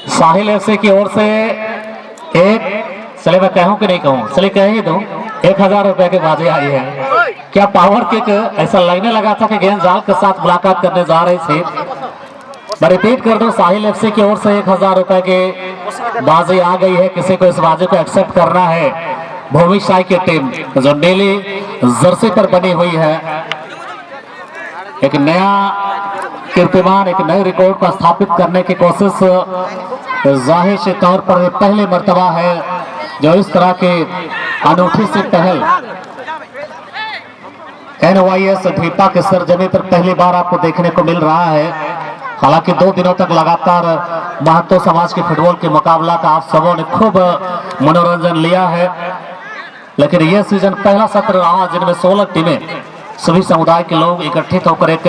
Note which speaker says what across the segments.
Speaker 1: साहिल FC की ओर से एक, चले मैं कहूं कि नहीं कहूं, चले कह ही दूं, 1000 रुपए की बाजी आई है। क्या पावर किक, ऐसा लगने लगा था कि गेंद जाल के साथ मुलाकात करने जा रही थी। मैं रिपीट कर दूं, साहिल एफसी की ओर से 1000 रुपए की बाजी आ गई है। किसी को इस बाजी को एक्सेप्ट करना है। भूमि साई की टीम जो नीली जर्सी पर बनी हुई है, एक नया कीर्तिमान, एक नए रिकॉर्ड को स्थापित करने की कोशिश जाहिर से तौर पर पहली मर्तबा है जो इस तरह की अनूठी सी पहल NYS ढीपा के सरजमी पर पहली बार आपको देखने को मिल रहा है। हालांकि 2 दिनों तक लगातार महतो समाज के फुटबॉल के मुकाबला का आप सबों ने खूब मनोरंजन लिया है, लेकिन यह सीजन पहला सत्र रहा जिनमें 16 टीमें, सभी समुदाय के लोग इकट्ठित होकर एक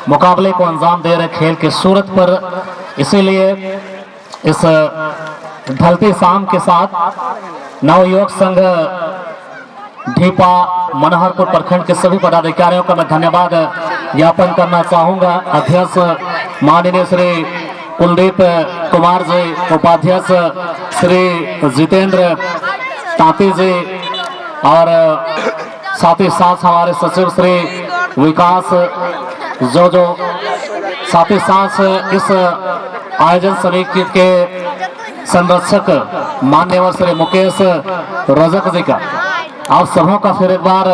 Speaker 1: मुकाबले को अंजाम दे रहे खेल के सूरत पर। इसीलिए इस ढलती शाम के साथ नवयुवक संघ ढीपा मनोहरपुर प्रखंड के सभी पदाधिकारियों का मैं धन्यवाद ज्ञापन करना चाहूंगा। अध्यक्ष माननीय श्री कुलदीप कुमार जी, उपाध्यक्ष श्री जितेंद्र तांती जी, और साथ ही साथ हमारे सचिव श्री विकास जो साथ ही साथ इस आयोजन समिति के संरक्षक मान्यवर श्री मुकेश रजक जी का आप सबों का फिर एक बार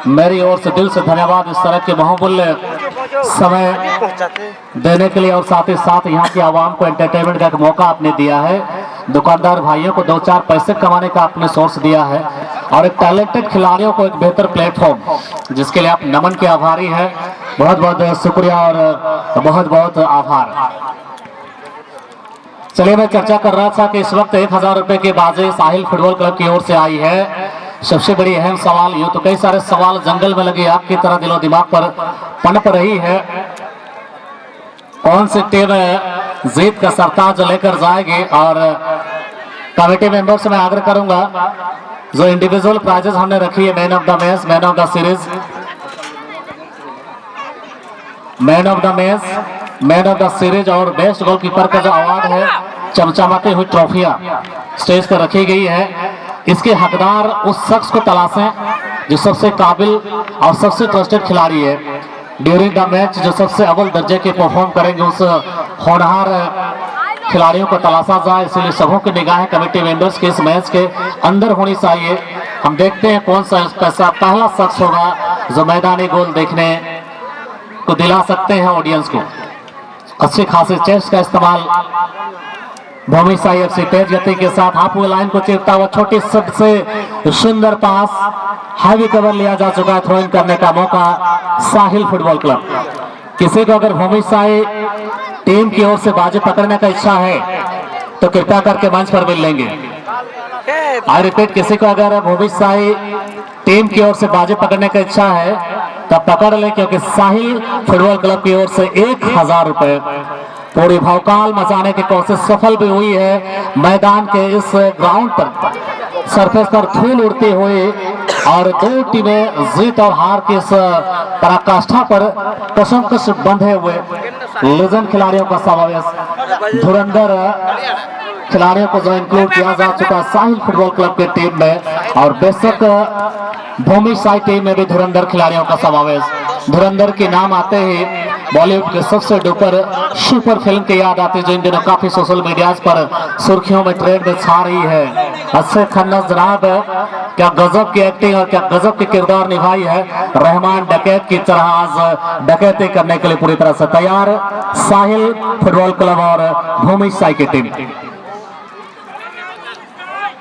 Speaker 1: मेरी ओर से दिल से धन्यवाद। इस तरह के बहुमूल्य समय देने के लिए और साथ ही साथ यहाँ की आवाम को एंटरटेनमेंट का एक मौका आपने दिया है। दुकानदार भाइयों को 2-4 पैसे कमाने का आपने सोर्स दिया है और एक टैलेंटेड खिलाड़ियों को एक बेहतर प्लेटफॉर्म, जिसके लिए आप नमन के आभारी हैं। बहुत बहुत शुक्रिया और बहुत बहुत आभार। चलिए, मैं चर्चा कर रहा था कि इस वक्त 1000 रुपए की बाजी साहिल फुटबॉल क्लब की ओर से आई है। सबसे बड़ी अहम सवाल, यूं तो कई सारे सवाल जंगल में लगी आग की तरह दिलो दिमाग पर पनप रही है, कौन सी टीम जीत का सरताज लेकर जाएगी। और कमेटी मेंबर से मैं आग्रह करूंगा, जो इंडिविजुअल प्राइजेस हमने रखी है, man of the match, man of the series, man of the match, man of the series और बेस्ट गोलकीपर का जो अवार्ड है, चमचमाती हुई ट्रॉफियां स्टेज पर रखी गई है। इसके हकदार उस शख्स को तलाशें जो सबसे काबिल और सबसे ट्रस्टेड खिलाड़ी है। ड्यूरिंग द मैच जो सबसे अव्वल दर्जे के परफॉर्म करेंगे उस होनहार खिलाड़ियों को तलाशा जाए। इसलिए सबों की निगाहें कमेटी मेंबर्स के इस मैच के अंदर होनी चाहिए। हम देखते हैं कौन सा ऐसा पहला शख्स होगा जो मैदानी गोल देखने को दिला सकते हैं ऑडियंस को। अच्छी खासी चेस्ट का इस्तेमाल भूमि साई एफसी तेज गति के साथ हाफ लाइन को चीरता हुआ छोटी सबसे सुंदर पास, हैवी कवर लिया जा चुका है। थ्रो इन करने का मौका साहिल फुटबॉल क्लब। किसी को अगर भूमि साई टीम की ओर से बाजी पकड़ने का इच्छा है तो कृपया करके मंच पर मिल लेंगे। आई रिपीट, किसी को अगर भूमि साई टीम की ओर से बाजी पकड़ने का इच्छा है तब पकड़ ले, क्योंकि साहिल फुटबॉल क्लब की ओर से 1000 रुपए पूरी भौकाल मचाने की कोशिश सफल भी हुई है। मैदान के इस ग्राउंड पर सरफेस पर धूल उड़ती हुई और 2 टीमें जीत और हार की इस पराकाष्ठा पर कसमकस बंधे हुए लेजेंड खिलाड़ियों का समावेश, धुरंधर खिलाड़ियों को जो इंक्लूड किया जा चुका है साहिल फुटबॉल क्लब के टीम में, और बेशक भूमि साई टीम में भी धुरंधर खिलाड़ियों का समावेश। धुरंधर के नाम आते ही बॉलीवुड के सबसे डुपर सुपर फिल्म की याद आती है, जो इन दिनों काफी सोशल मीडिया पर सुर्खियों में ट्रेंड में छा रही है। अच्छे खन्ना जनाब, क्या गजब की एक्टिंग और क्या गजब की किरदार निभाई है। रहमान डकैत की तरह आज डकैती करने के लिए पूरी तरह से तैयार साहिल फुटबॉल क्लब और भूमि साई की टीम।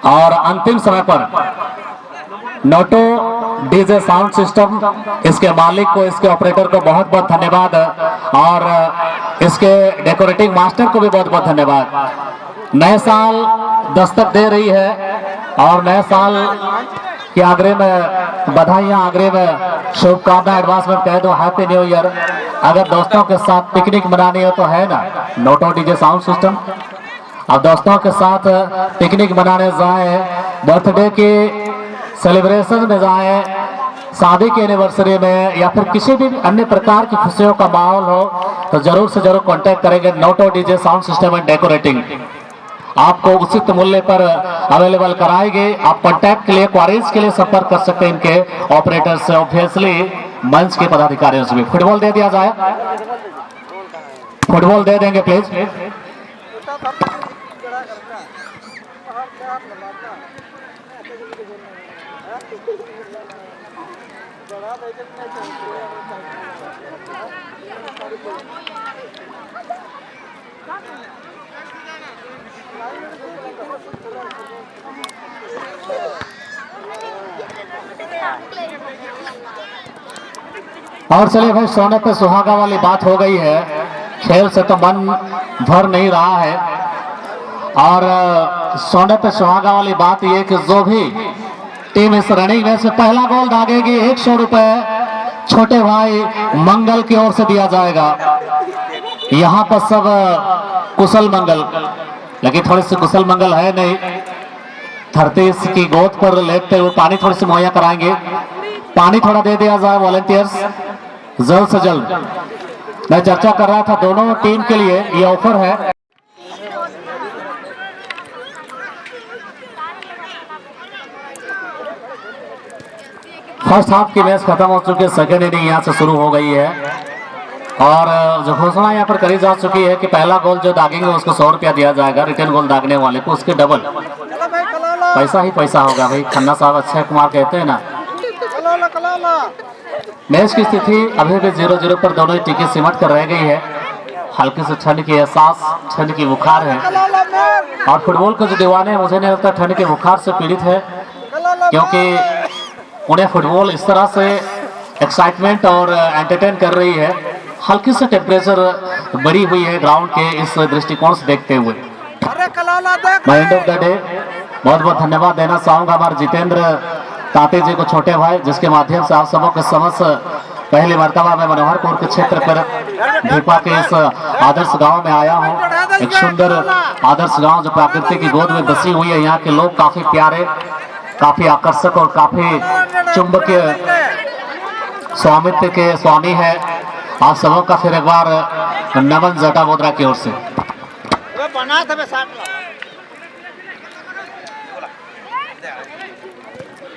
Speaker 1: और अंतिम समय पर नोटो डीजे साउंड सिस्टम, इसके मालिक को, इसके ऑपरेटर को बहुत बहुत धन्यवाद, और इसके डेकोरेटिंग मास्टर को भी बहुत बहुत धन्यवाद। नए साल दस्तक दे रही है और नए साल के आग्रह में बधाइयां, आग्रह में शुभकामनाएं एडवांस में कह दो हैप्पी न्यू ईयर। अगर दोस्तों के साथ पिकनिक मनानी हो तो है ना नोटो डीजे साउंड सिस्टम। अब दोस्तों के साथ पिकनिक मनाने जाए, बर्थडे की सेलिब्रेशन में जाए, शादी की एनिवर्सरी में या फिर किसी भी अन्य प्रकार की खुशियों का माहौल हो तो जरूर से जरूर कांटेक्ट करेंगे। Noto DJ sound system and decorating आपको उचित मूल्य पर अवेलेबल कराएंगे। आप कांटेक्ट के लिए, क्वारीज के लिए संपर्क कर सकते हैं इनके ऑपरेटर से, ऑब्वियसली मंच के पदाधिकारियों से भी। फुटबॉल दे दिया जाए, फुटबॉल दे देंगे प्लीज। और चलिए भाई, सोने पे सुहागा वाली बात हो गई है, खेल से तो मन भर नहीं रहा है। और सोने पे सुहागा वाली बात ये कि जो भी टीम इस रनिंग में से पहला गोल दागेगी 100 रुपए छोटे भाई मंगल की ओर से दिया जाएगा। यहाँ पर सब कुशल मंगल, लेकिन थोड़ी सी कुशल मंगल है नहीं। धरती इसकी गोद पर लेटते हुए पानी थोड़ी सी मुहैया कराएंगे। पानी थोड़ा दे दिया जाए वॉलंटियर्स जल्द से जल्द। मैं चर्चा कर रहा था दोनों टीम के लिए ये ऑफर है। फर्स्ट हाफ की मैच खत्म हो चुकी है, सेकेंड इनिंग यहाँ से शुरू हो गई है और जो घोषणा यहाँ पर करी जा चुकी है कि पहला गोल जो दागेंगे उसको 100 रुपया दिया जाएगा, रिटर्न गोल दागने वाले को उसके डबल पैसा ही पैसा होगा। भाई खन्ना साहब अक्षय कुमार कहते हैं ना। मैच की स्थिति अभी भी 0-0 पर दोनों ही टीकें सिमट कर रह गई है। हल्के से ठंड की एहसास, ठंड की बुखार है और फुटबॉल के जो दीवाने हैं मुझे नहीं लगता ठंड के बुखार से पीड़ित है, क्योंकि उन्हें फुटबॉल इस तरह से एक्साइटमेंट और एंटरटेन कर रही है। हल्की से टेम्परेचर बढ़ी हुई है ग्राउंड के इस दृष्टिकोण से देखते हुए। एंड ऑफ द डे बहुत बहुत धन्यवाद देना चाहूंगा हमारे जितेंद्र ताते जी को, छोटे भाई, जिसके माध्यम से आप सबों के समझ पहली मर्तबा मैं मनोहरपुर के क्षेत्र पर भीपा के इस आदर्श गांव में आया हूं। एक सुंदर आदर्श गांव जो प्रकृति की गोद में बसी हुई है। यहाँ के लोग काफी प्यारे, काफी आकर्षक और काफी चुंबकीय स्वामित्व के स्वामी है। आप सबों का फिर एक बार नमन जटा बोदरा की ओर से।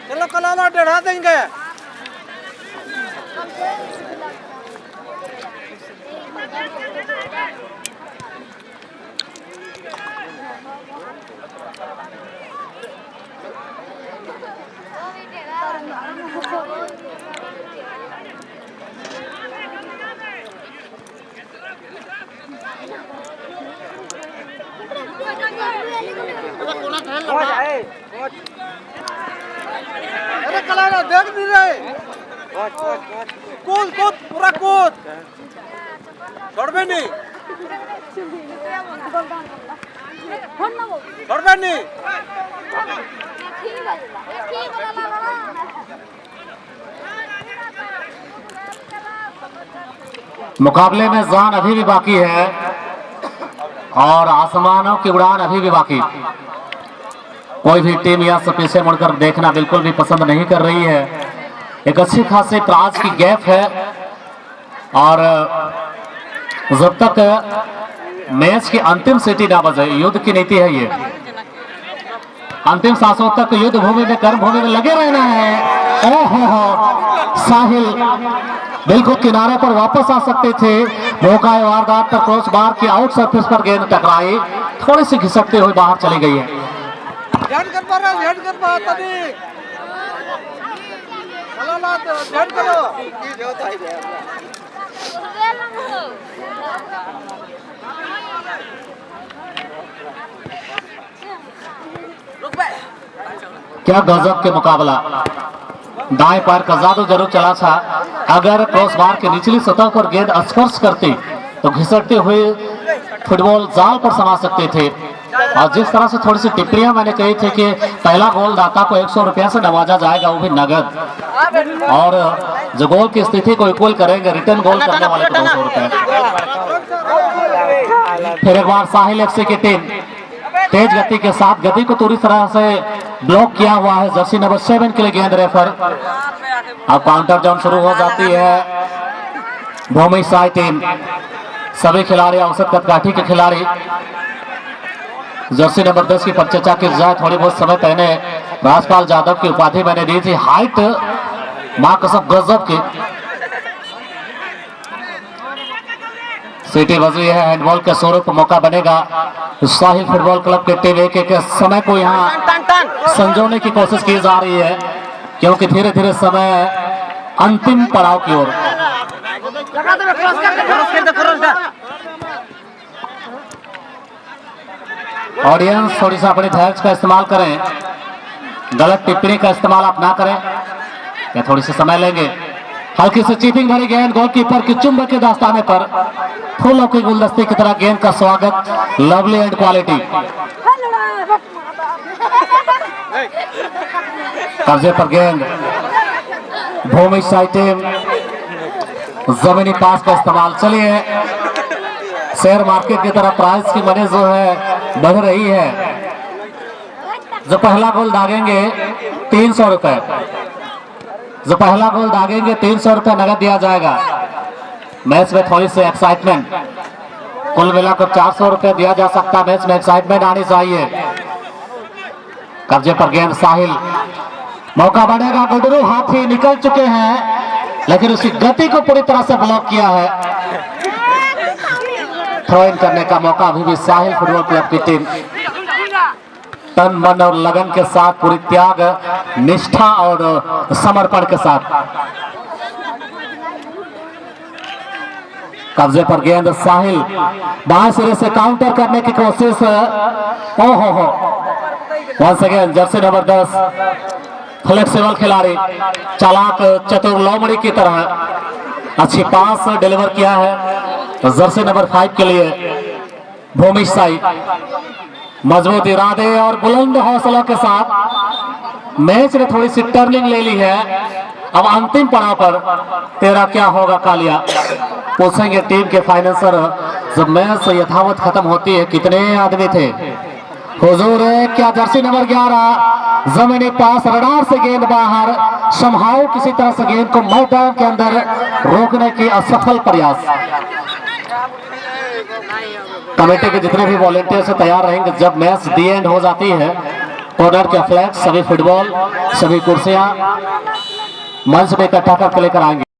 Speaker 2: चलो कलाला डढ़ा देंगे। अरे कलाला देख नहीं रहे, कूद कूद पूरा कूद, छोड़बे नहीं, छोड़बे नहीं।
Speaker 1: मुकाबले में जान अभी भी बाकी है और आसमानों की उड़ान अभी भी बाकी। कोई भी टीम यहाँ से पीछे मुड़कर देखना बिल्कुल भी पसंद नहीं कर रही है। एक अच्छी खासी प्राज की गैप है और जब तक मैच की अंतिम सीटी ना बजे, युद्ध की नीति है ये, अंतिम सांसों तक युद्ध भूमि में, कर्म भूमि में लगे रहना है। ओहो, साहिल बिल्कुल किनारे पर वापस आ सकते थे। मौका वारदात पर क्रॉस बार की आउट सरफेस पर गेंद टकराई, थोड़ी सी घिसकते हुए बाहर चली गई है।
Speaker 2: ध्यान कर पा रहा, ध्यान कर पा तभी चलो ना, ध्यान करो।
Speaker 1: क्या गजब के मुकाबला। दाएं पैर का जादू जरूर चला था। अगर क्रॉस बार के निचली सतह पर गेंद स्पर्श करती तो घिसटते हुए फुटबॉल जाल पर समा सकते थे। और जिस तरह से थोड़ी सी टिप्पणियां मैंने कही थी कि पहला गोल दाता को 100 रुपया से नवाजा जाएगा, वो भी नगद, और जो गोल की स्थिति को इक्वल करेंगे, रिटर्न गोल करने वाले को 200 रुपए। फिर एक बार साहिल एफसी की टीम तेज गति के साथ गति को पूरी तरह से ब्लॉक किया हुआ है जर्सी नंबर 7 के लिए गेंद रेफर। अब काउंटर जंप शुरू हो जाती है भूमि साई टीम। सभी खिलाड़ी औसत कदकाठी के खिलाड़ी। जर्सी नंबर 10 की परिचर्चा की जाए, थोड़ी बहुत समय पहले राजपाल यादव की उपाधि मैंने दी थी, हाइट मां कसम गजब की। सीटी बजी है, हैंडबॉल के स्वरूप मौका बनेगा साहिल फुटबॉल क्लब के टीम एक एक समय को यहाँ संजोने की कोशिश की जा रही है, क्योंकि धीरे धीरे समय अंतिम पड़ाव की ओर। ऑडियंस थोड़ी सा अपने धैर्य का इस्तेमाल करें, गलत टिप्पणी का इस्तेमाल आप ना करें, या थोड़ी सी समय लेंगे। हल्की से चीपिंग भरी गेंद गोलकीपर की चुंबक के दास्ताने पर फूलों के गुलदस्ते की तरह गेंद का स्वागत। Lovely and quality. कब्जे पर गेंद भूमि साई टीम। जमीनी पास का इस्तेमाल। चलिए शेयर मार्केट की तरह प्राइस की मनी जो है बढ़ रही है। जो पहला गोल दागेंगे 300 रुपए, जो पहला गोल दागेंगे 300 रुपए नगद दिया जाएगा। मैच में थोड़ी सी एक्साइटमेंट, कुल मिलाकर 400 रुपए दिया जा सकता। मैच में एक्साइटमेंट आनी चाहिए। कब्जे पर गेंद साहिल, मौका बनेगा। गुडरू हाथी निकल चुके हैं, लेकिन उसकी गति को पूरी तरह से ब्लॉक किया है। थ्रो इन करने का मौका अभी भी साहिल फुटबॉल क्लब की टीम तन मन और लगन के साथ, पूरी त्याग निष्ठा और समर्पण के साथ। कब्जे पर गेंद साहिल, बाएं सिरे से काउंटर करने की कोशिश। ओहो once again jersey number 10 flexible खिलाड़ी, चालाक चतुर लोमड़ी की तरह अच्छी पास डिलीवर किया है जर्सी नंबर 5 के लिए भूमि साई। मजबूत इरादे और बुलंद हौसलों के साथ मैच ने थोड़ी सी टर्निंग ले ली है। अब अंतिम पड़ाव पर तेरा क्या होगा कालिया, पूछेंगे टीम के फाइनेंसर। जब मैच यथावत खत्म होती है, कितने आदमी थे हुजूर? क्या जर्सी नंबर 11 जमीनी पास, रडार से गेंद बाहर, संभाव किसी तरह से गेंद को मैदान के अंदर रोकने की असफल प्रयास। कमेटी के जितने भी वॉलंटियर से तैयार रहेंगे जब मैच दी एंड हो जाती है। कॉर्नर के फ्लैग, सभी फुटबॉल, सभी कुर्सियां मंच में इकट्ठा करके लेकर आएंगे।